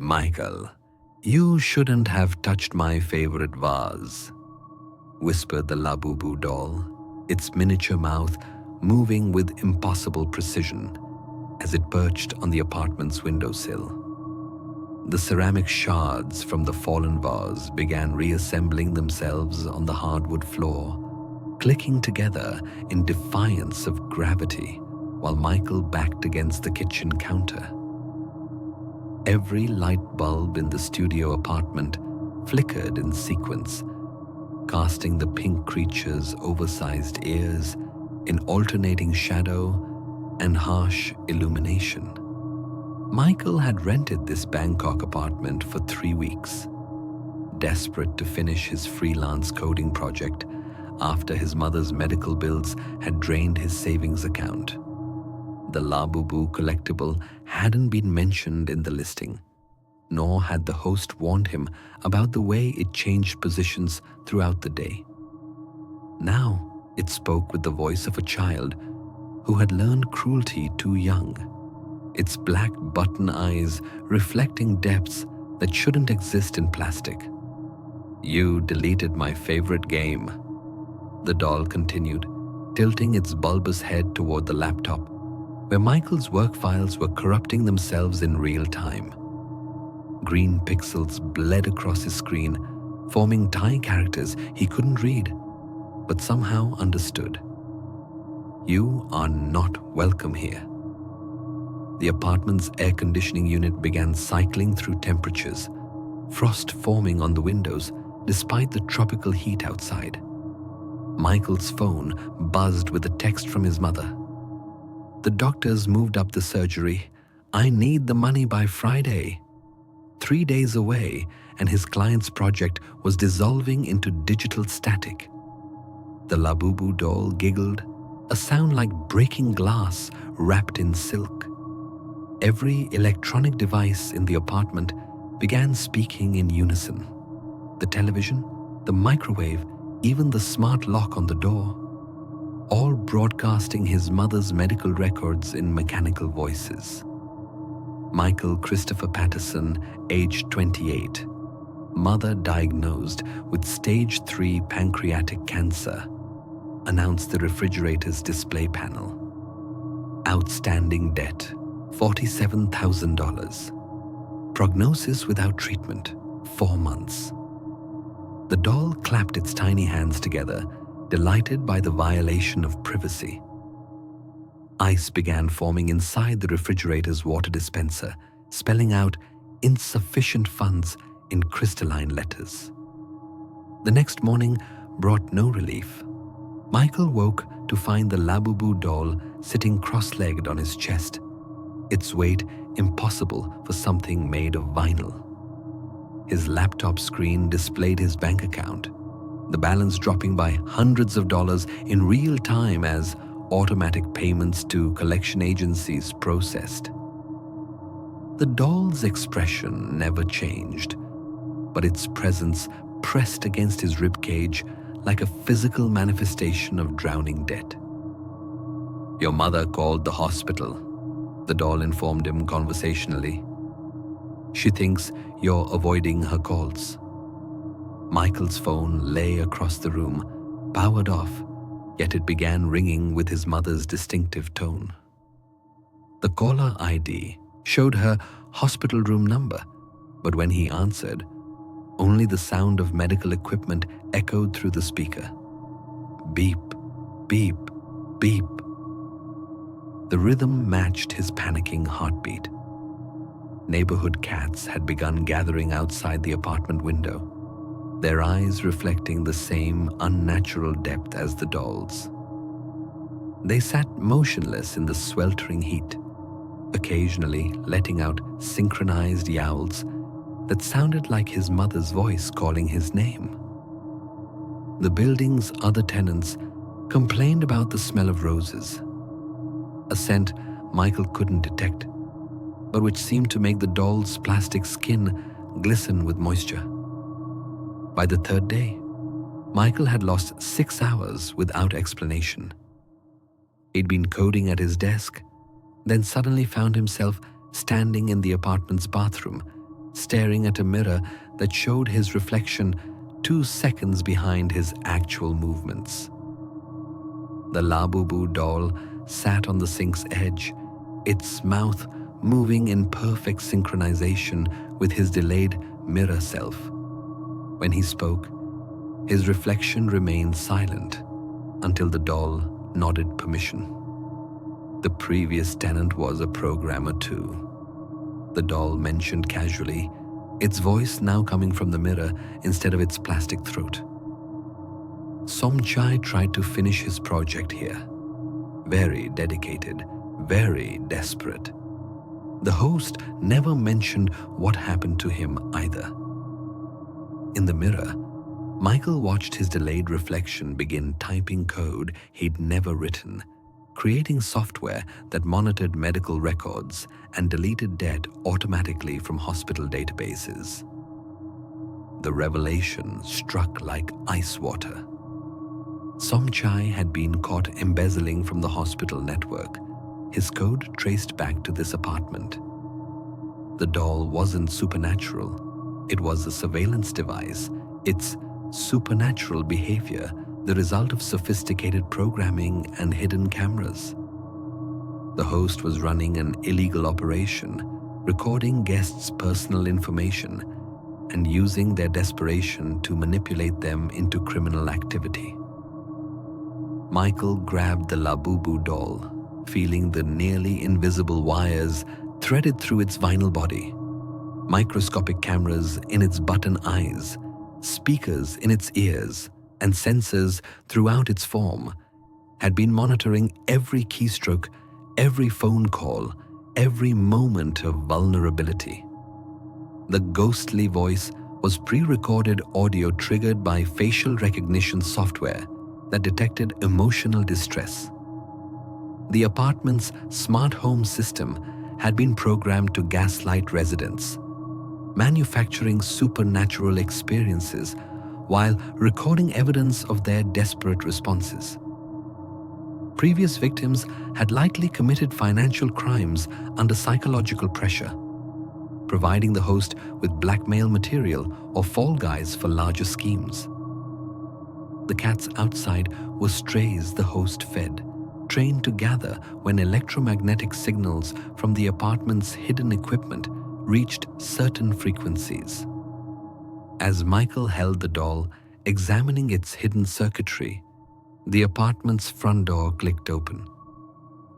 "Michael, you shouldn't have touched my favorite vase," whispered the Labubu doll, its miniature mouth moving with impossible precision as it perched on the apartment's windowsill. The ceramic shards from the fallen vase began reassembling themselves on the hardwood floor, clicking together in defiance of gravity while Michael backed against the kitchen counter. Every light bulb in the studio apartment flickered in sequence, casting the pink creature's oversized ears in alternating shadow and harsh illumination. Michael had rented this Bangkok apartment for 3 weeks, desperate to finish his freelance coding project after his mother's medical bills had drained his savings account. The Labubu collectible hadn't been mentioned in the listing, nor had the host warned him about the way it changed positions throughout the day. Now it spoke with the voice of a child who had learned cruelty too young, its black button eyes reflecting depths that shouldn't exist in plastic. "You deleted my favorite game," the doll continued, tilting its bulbous head toward the laptop, where Michael's work files were corrupting themselves in real time. Green pixels bled across his screen, forming Thai characters he couldn't read, but somehow understood. "You are not welcome here." The apartment's air conditioning unit began cycling through temperatures, frost forming on the windows despite the tropical heat outside. Michael's phone buzzed with a text from his mother. "The doctors moved up the surgery. I need the money by Friday." 3 days away, and his client's project was dissolving into digital static. The Labubu doll giggled, a sound like breaking glass wrapped in silk. Every electronic device in the apartment began speaking in unison. The television, the microwave, even the smart lock on the door, all broadcasting his mother's medical records in mechanical voices. Michael Christopher Patterson, aged 28, mother diagnosed with stage 3 pancreatic cancer, announced the refrigerator's display panel. Outstanding debt, $47,000. Prognosis without treatment, 4 months. The doll clapped its tiny hands together, delighted by the violation of privacy. Ice began forming inside the refrigerator's water dispenser, spelling out insufficient funds in crystalline letters. The next morning brought no relief. Michael woke to find the Labubu doll sitting cross-legged on his chest, its weight impossible for something made of vinyl. His laptop screen displayed his bank account, the balance dropping by hundreds of dollars in real time as automatic payments to collection agencies processed. The doll's expression never changed, but its presence pressed against his ribcage like a physical manifestation of drowning debt. "Your mother called the hospital," the doll informed him conversationally. "She thinks you're avoiding her calls." Michael's phone lay across the room, powered off, yet it began ringing with his mother's distinctive tone. The caller ID showed her hospital room number, but when he answered, only the sound of medical equipment echoed through the speaker. Beep, beep, beep. The rhythm matched his panicking heartbeat. Neighborhood cats had begun gathering outside the apartment window, their eyes reflecting the same unnatural depth as the doll's. They sat motionless in the sweltering heat, occasionally letting out synchronized yowls that sounded like his mother's voice calling his name. The building's other tenants complained about the smell of roses, a scent Michael couldn't detect, but which seemed to make the doll's plastic skin glisten with moisture. By the third day, Michael had lost 6 hours without explanation. He'd been coding at his desk, then suddenly found himself standing in the apartment's bathroom, staring at a mirror that showed his reflection 2 seconds behind his actual movements. The Labubu doll sat on the sink's edge, its mouth moving in perfect synchronization with his delayed mirror self. When he spoke, his reflection remained silent until the doll nodded permission. The previous tenant was a programmer too, the doll mentioned casually, its voice now coming from the mirror instead of its plastic throat. Somchai tried to finish his project here. Very dedicated, very desperate. The host never mentioned what happened to him either. In the mirror, Michael watched his delayed reflection begin typing code he'd never written, creating software that monitored medical records and deleted debt automatically from hospital databases. The revelation struck like ice water. Somchai had been caught embezzling from the hospital network, his code traced back to this apartment. The doll wasn't supernatural. It was a surveillance device, its supernatural behavior the result of sophisticated programming and hidden cameras. The host was running an illegal operation, recording guests' personal information and using their desperation to manipulate them into criminal activity. Michael grabbed the Labubu doll, feeling the nearly invisible wires threaded through its vinyl body, microscopic cameras in its button eyes, speakers in its ears, and sensors throughout its form had been monitoring every keystroke, every phone call, every moment of vulnerability. The ghostly voice was pre-recorded audio triggered by facial recognition software that detected emotional distress. The apartment's smart home system had been programmed to gaslight residents, manufacturing supernatural experiences while recording evidence of their desperate responses. Previous victims had likely committed financial crimes under psychological pressure, providing the host with blackmail material or fall guys for larger schemes. The cats outside were strays the host fed, trained to gather when electromagnetic signals from the apartment's hidden equipment reached certain frequencies. As Michael held the doll, examining its hidden circuitry, the apartment's front door clicked open.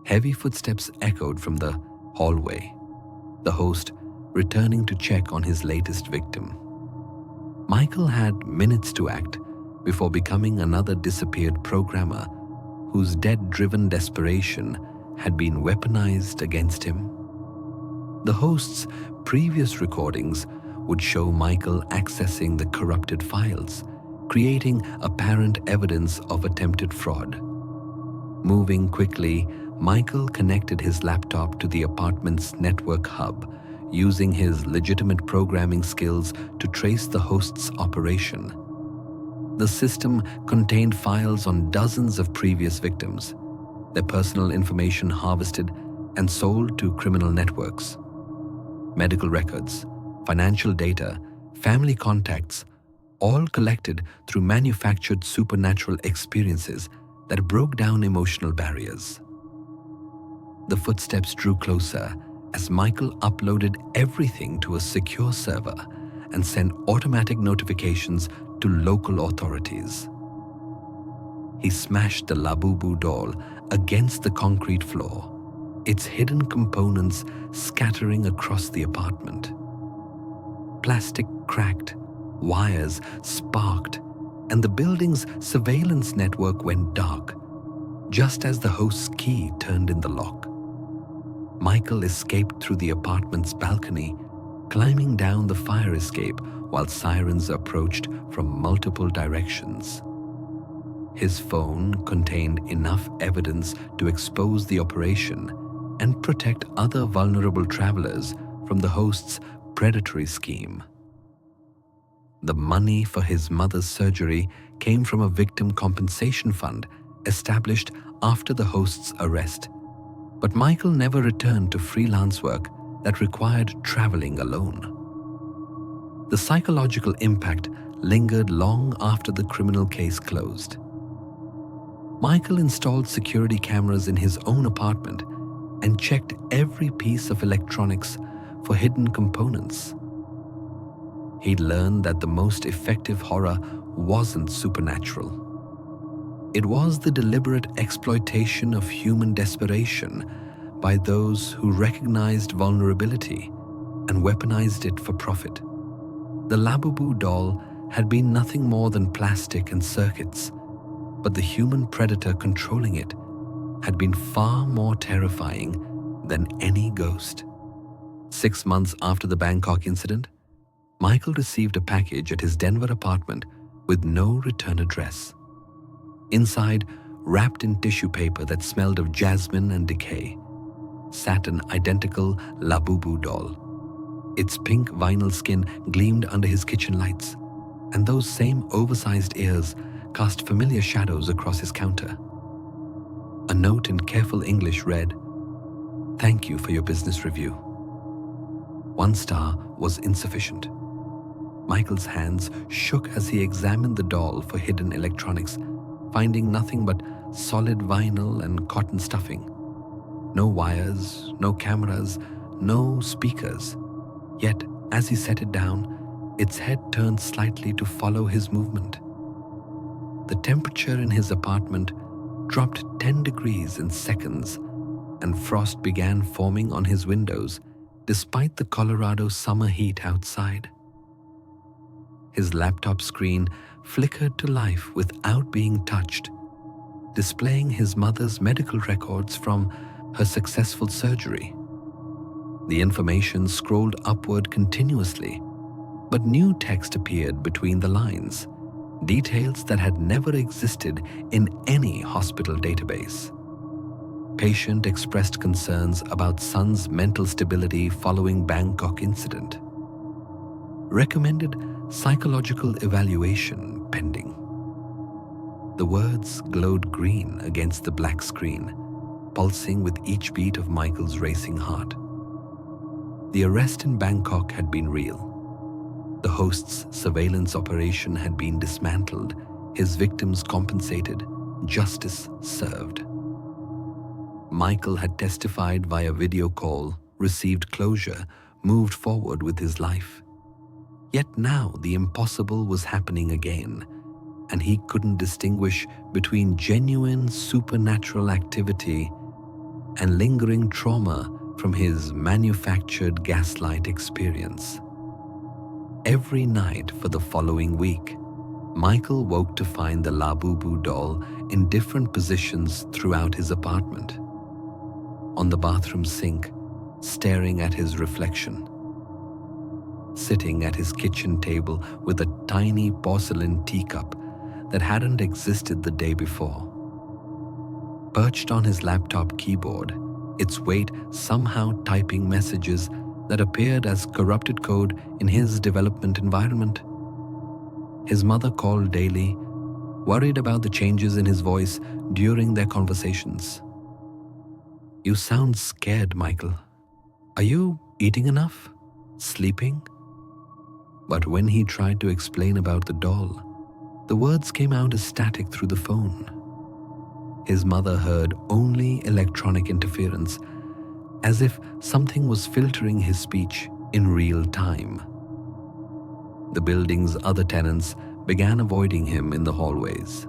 Heavy footsteps echoed from the hallway, the host returning to check on his latest victim. Michael had minutes to act before becoming another disappeared programmer whose debt-driven desperation had been weaponized against him. The host's previous recordings would show Michael accessing the corrupted files, creating apparent evidence of attempted fraud. Moving quickly, Michael connected his laptop to the apartment's network hub, using his legitimate programming skills to trace the host's operation. The system contained files on dozens of previous victims, their personal information harvested and sold to criminal networks. Medical records, financial data, family contacts, all collected through manufactured supernatural experiences that broke down emotional barriers. The footsteps drew closer as Michael uploaded everything to a secure server and sent automatic notifications to local authorities. He smashed the Labubu doll against the concrete floor, its hidden components scattering across the apartment. Plastic cracked, wires sparked, and the building's surveillance network went dark, just as the host's key turned in the lock. Michael escaped through the apartment's balcony, climbing down the fire escape while sirens approached from multiple directions. His phone contained enough evidence to expose the operation and protect other vulnerable travelers from the host's predatory scheme. The money for his mother's surgery came from a victim compensation fund established after the host's arrest, but Michael never returned to freelance work that required traveling alone. The psychological impact lingered long after the criminal case closed. Michael installed security cameras in his own apartment and checked every piece of electronics for hidden components. He'd learned that the most effective horror wasn't supernatural. It was the deliberate exploitation of human desperation by those who recognized vulnerability and weaponized it for profit. The Labubu doll had been nothing more than plastic and circuits, but the human predator controlling it had been far more terrifying than any ghost. 6 months after the Bangkok incident, Michael received a package at his Denver apartment with no return address. Inside, wrapped in tissue paper that smelled of jasmine and decay, sat an identical Labubu doll. Its pink vinyl skin gleamed under his kitchen lights, and those same oversized ears cast familiar shadows across his counter. A note in careful English read, "Thank you for your business review." 1 star was insufficient. Michael's hands shook as he examined the doll for hidden electronics, finding nothing but solid vinyl and cotton stuffing. No wires, no cameras, no speakers. Yet, as he set it down, its head turned slightly to follow his movement. The temperature in his apartment dropped 10 degrees in seconds, and frost began forming on his windows despite the Colorado summer heat outside. His laptop screen flickered to life without being touched, displaying his mother's medical records from her successful surgery. The information scrolled upward continuously, but new text appeared between the lines, details that had never existed in any hospital database. Patient expressed concerns about son's mental stability following Bangkok incident. Recommended psychological evaluation pending. The words glowed green against the black screen, pulsing with each beat of Michael's racing heart. The arrest in Bangkok had been real. The host's surveillance operation had been dismantled, his victims compensated, justice served. Michael had testified via video call, received closure, moved forward with his life. Yet now the impossible was happening again, and he couldn't distinguish between genuine supernatural activity and lingering trauma from his manufactured gaslight experience. Every night for the following week, Michael woke to find the Labubu doll in different positions throughout his apartment. On the bathroom sink, staring at his reflection. Sitting at his kitchen table with a tiny porcelain teacup that hadn't existed the day before. Perched on his laptop keyboard, its weight somehow typing messages that appeared as corrupted code in his development environment. His mother called daily, worried about the changes in his voice during their conversations. "You sound scared, Michael. Are you eating enough? Sleeping?" But when he tried to explain about the doll, the words came out as static through the phone. His mother heard only electronic interference, as if something was filtering his speech in real time. The building's other tenants began avoiding him in the hallways.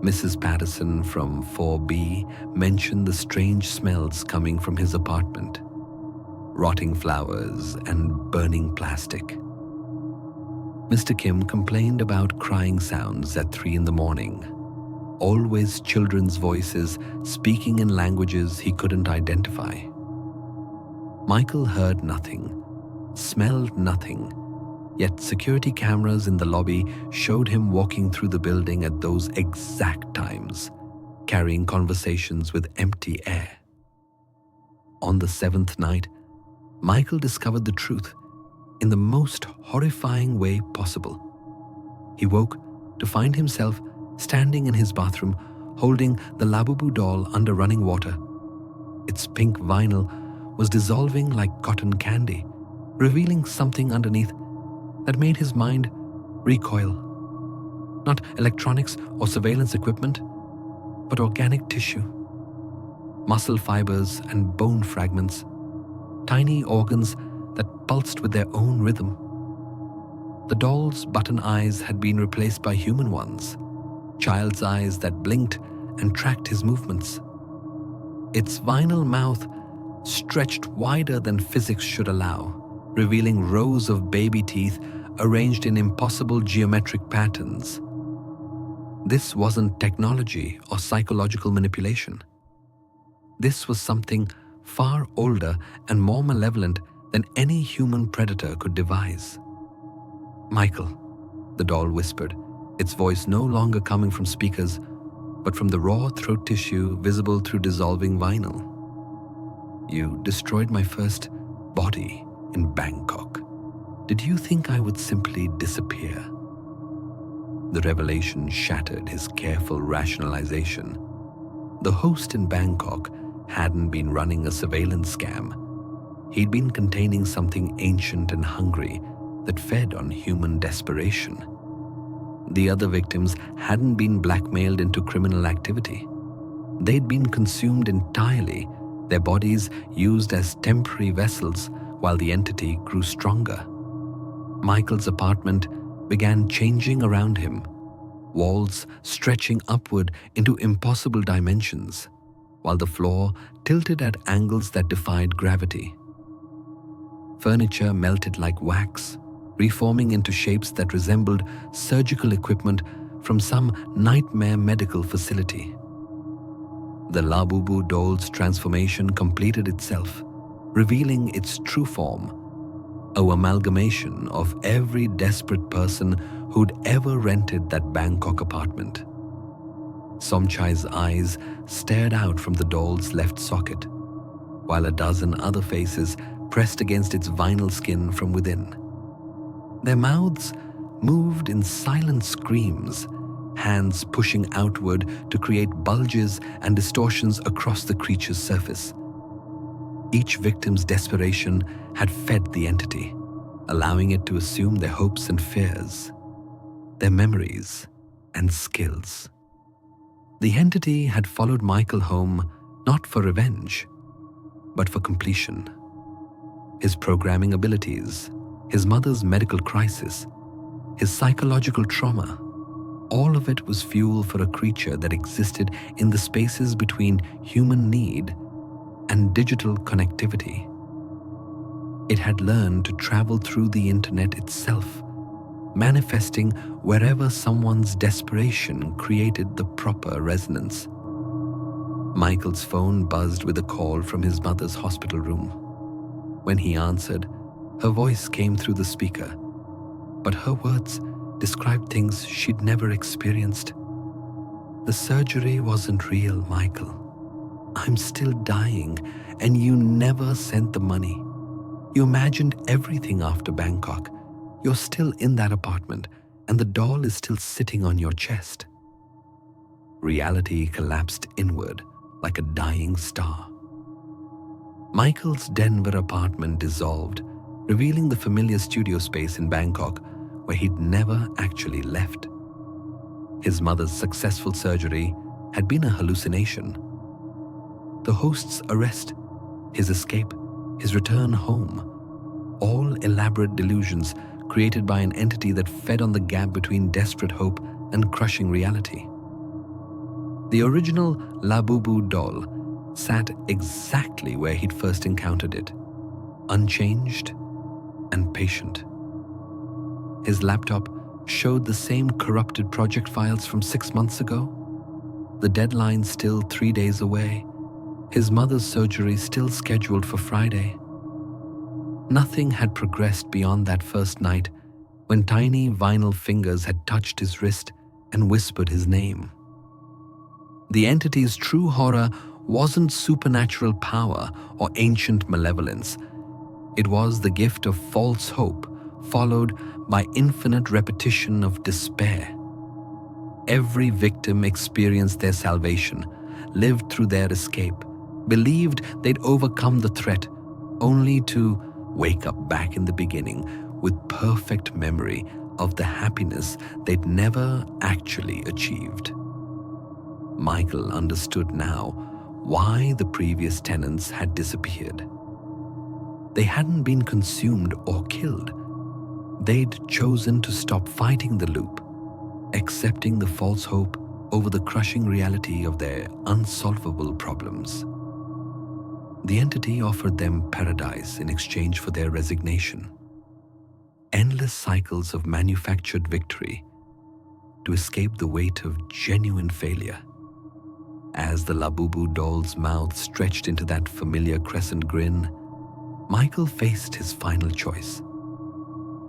Mrs. Patterson from 4B mentioned the strange smells coming from his apartment, rotting flowers and burning plastic. Mr. Kim complained about crying sounds at 3 a.m, always children's voices speaking in languages he couldn't identify. Michael heard nothing, smelled nothing, yet security cameras in the lobby showed him walking through the building at those exact times, carrying conversations with empty air. On the 7th night, Michael discovered the truth in the most horrifying way possible. He woke to find himself standing in his bathroom holding the Labubu doll under running water. Its pink vinyl was dissolving like cotton candy, revealing something underneath. that made his mind recoil. Not electronics or surveillance equipment, but organic tissue, muscle fibers and bone fragments, tiny organs that pulsed with their own rhythm. The doll's button eyes had been replaced by human ones, child's eyes that blinked and tracked his movements. Its vinyl mouth stretched wider than physics should allow, revealing rows of baby teeth arranged in impossible geometric patterns. This wasn't technology or psychological manipulation. This was something far older and more malevolent than any human predator could devise. "Michael," the doll whispered, its voice no longer coming from speakers, but from the raw throat tissue visible through dissolving vinyl. "You destroyed my first body in Bangkok. Did you think I would simply disappear?" The revelation shattered his careful rationalization. The host in Bangkok hadn't been running a surveillance scam. He'd been containing something ancient and hungry that fed on human desperation. The other victims hadn't been blackmailed into criminal activity. They'd been consumed entirely, their bodies used as temporary vessels while the entity grew stronger. Michael's apartment began changing around him, walls stretching upward into impossible dimensions, while the floor tilted at angles that defied gravity. Furniture melted like wax, reforming into shapes that resembled surgical equipment from some nightmare medical facility. The Labubu doll's transformation completed itself, revealing its true form, an amalgamation of every desperate person who'd ever rented that Bangkok apartment. Somchai's eyes stared out from the doll's left socket, while a dozen other faces pressed against its vinyl skin from within. Their mouths moved in silent screams, hands pushing outward to create bulges and distortions across the creature's surface. Each victim's desperation had fed the entity, allowing it to assume their hopes and fears, their memories and skills. The entity had followed Michael home not for revenge, but for completion. His programming abilities, his mother's medical crisis, his psychological trauma, all of it was fuel for a creature that existed in the spaces between human need and digital connectivity. It had learned to travel through the internet itself, manifesting wherever someone's desperation created the proper resonance. Michael's phone buzzed with a call from his mother's hospital room. When he answered, her voice came through the speaker, but her words described things she'd never experienced. "The surgery wasn't real, Michael. I'm still dying, and you never sent the money. You imagined everything after Bangkok. You're still in that apartment, and the doll is still sitting on your chest." Reality collapsed inward like a dying star. Michael's Denver apartment dissolved, revealing the familiar studio space in Bangkok where he'd never actually left. His mother's successful surgery had been a hallucination. The host's arrest, his escape, his return home, all elaborate delusions created by an entity that fed on the gap between desperate hope and crushing reality. The original Labubu doll sat exactly where he'd first encountered it, unchanged and patient. His laptop showed the same corrupted project files from 6 months ago, the deadline still 3 days away, his mother's surgery still scheduled for Friday. Nothing had progressed beyond that first night when tiny vinyl fingers had touched his wrist and whispered his name. The entity's true horror wasn't supernatural power or ancient malevolence. It was the gift of false hope, followed by infinite repetition of despair. Every victim experienced their salvation, lived through their escape, believed they'd overcome the threat, only to wake up back in the beginning with perfect memory of the happiness they'd never actually achieved. Michael understood now why the previous tenants had disappeared. They hadn't been consumed or killed. They'd chosen to stop fighting the loop, accepting the false hope over the crushing reality of their unsolvable problems. The entity offered them paradise in exchange for their resignation. Endless cycles of manufactured victory to escape the weight of genuine failure. As the Labubu doll's mouth stretched into that familiar crescent grin, Michael faced his final choice.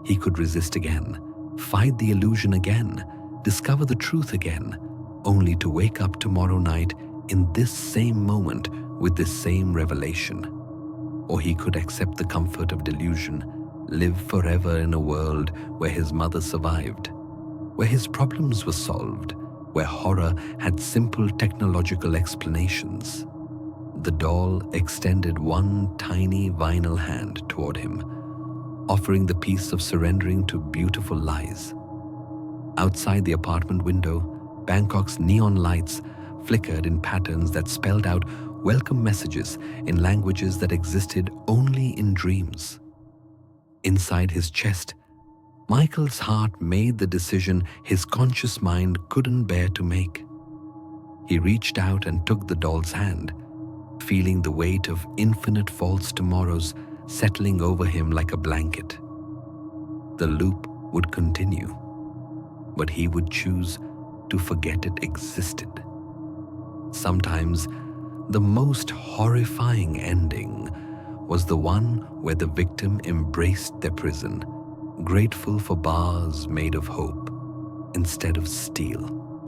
He could resist again, fight the illusion again, discover the truth again, only to wake up tomorrow night in this same moment with this same revelation. Or he could accept the comfort of delusion, live forever in a world where his mother survived, where his problems were solved, where horror had simple technological explanations. The doll extended one tiny vinyl hand toward him, offering the peace of surrendering to beautiful lies. Outside the apartment window, Bangkok's neon lights flickered in patterns that spelled out welcome messages in languages that existed only in dreams. Inside his chest, Michael's heart made the decision his conscious mind couldn't bear to make. He reached out and took the doll's hand, feeling the weight of infinite false tomorrows settling over him like a blanket. The loop would continue, but he would choose to forget it existed. Sometimes, the most horrifying ending was the one where the victim embraced their prison, grateful for bars made of hope instead of steel.